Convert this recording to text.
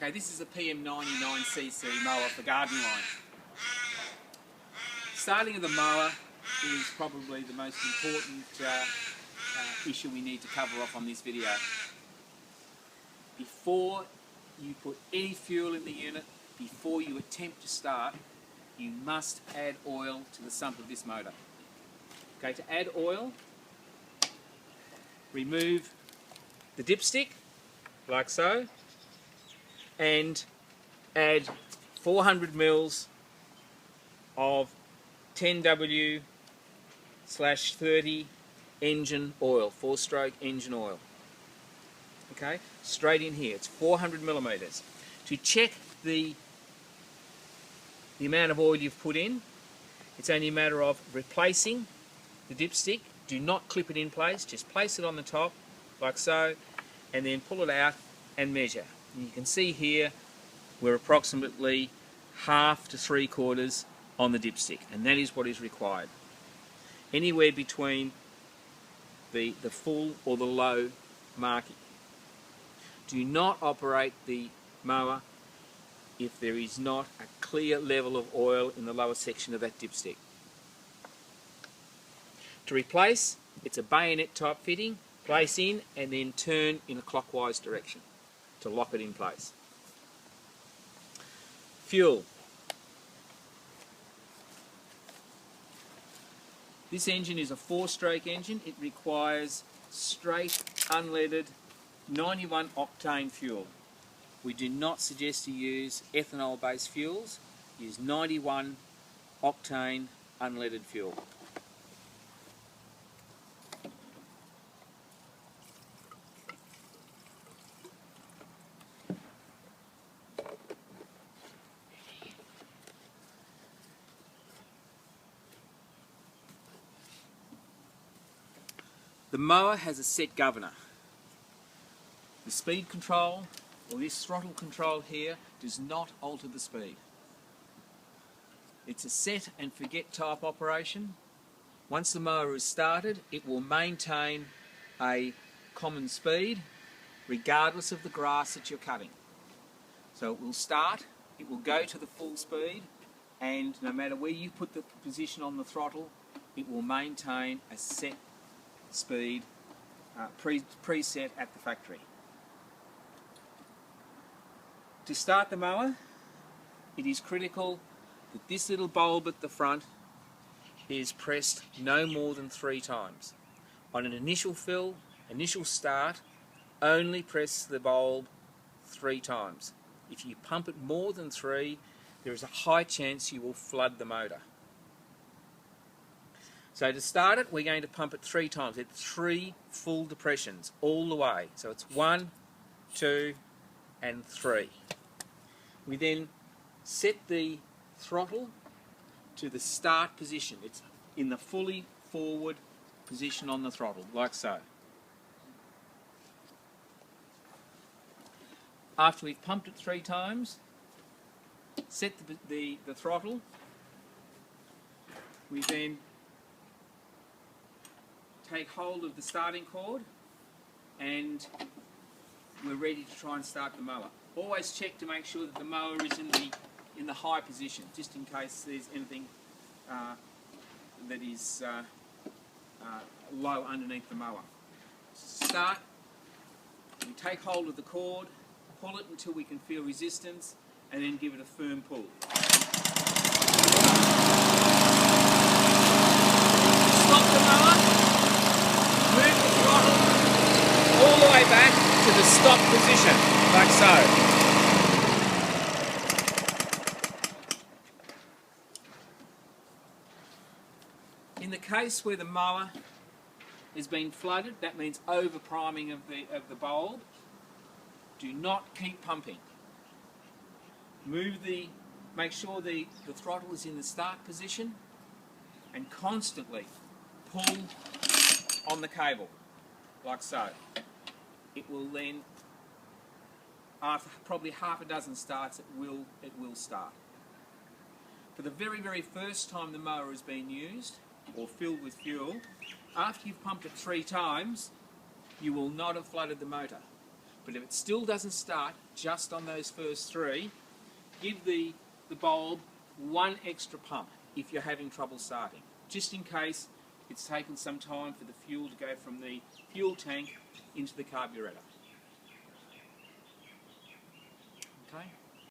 Okay, this is a PM99CC mower for garden line. Starting of the mower is probably the most important issue we need to cover off on this video. Before you put any fuel in the unit, before you attempt to start, you must add oil to the sump of this motor. Okay, to add oil, remove the dipstick, like so, and add 400 mils of 10W/30 engine oil, 4-stroke engine oil. Okay, straight in here. It's 400 millimeters. To check the amount of oil you've put in, it's only a matter of replacing the dipstick. Do not clip it in place, just place it on the top like so, and then pull it out and measure. And you can see here we're approximately 1/2 to 3/4 on the dipstick, and that is what is required. Anywhere between the full or the low marking. Do not operate the mower if there is not a clear level of oil in the lower section of that dipstick. To replace, it's a bayonet type fitting. Place in and then turn in a clockwise direction to lock it in place. Fuel. This engine is a 4-stroke engine. It requires straight, unleaded, 91 octane fuel. We do not suggest you use ethanol-based fuels. Use 91 octane unleaded fuel. The mower has a set governor. The speed control, or this throttle control here, does not alter the speed. It's a set and forget type operation. Once the mower is started, it will maintain a common speed regardless of the grass that you're cutting. So it will start, it will go to the full speed, and no matter where you put the position on the throttle, it will maintain a set speed preset at the factory. To start the mower, it is critical that this little bulb at the front is pressed no more than 3 times. On an initial fill, initial start, only press the bulb 3 times. If you pump it more than 3, there is a high chance you will flood the motor. So to start it, we're going to pump it 3 times. It's 3 full depressions all the way. So it's 1, 2, and 3. We then set the throttle to the start position. It's in the fully forward position on the throttle, like so. After we've pumped it 3 times, set the throttle. We then take hold of the starting cord and we're ready to try and start the mower. Always check to make sure that the mower is in the high position, just in case there's anything that is low underneath the mower. Start, we take hold of the cord, pull it until we can feel resistance, and then give it a firm pull. Stop the mower. Move the throttle all the way back to the stop position, like so. In the case where the mower has been flooded, that means over priming of the bulb, do not keep pumping. Make sure the throttle is in the start position and constantly pull on the cable, like so. It will then, after probably 6 starts, it will start. For the very, very first time the mower has been used or filled with fuel, after you've pumped it 3 times, you will not have flooded the motor. But if it still doesn't start just on those first three, give the bulb one extra pump if you're having trouble starting, just in case it's taken some time for the fuel to go from the fuel tank into the carburetor. Okay?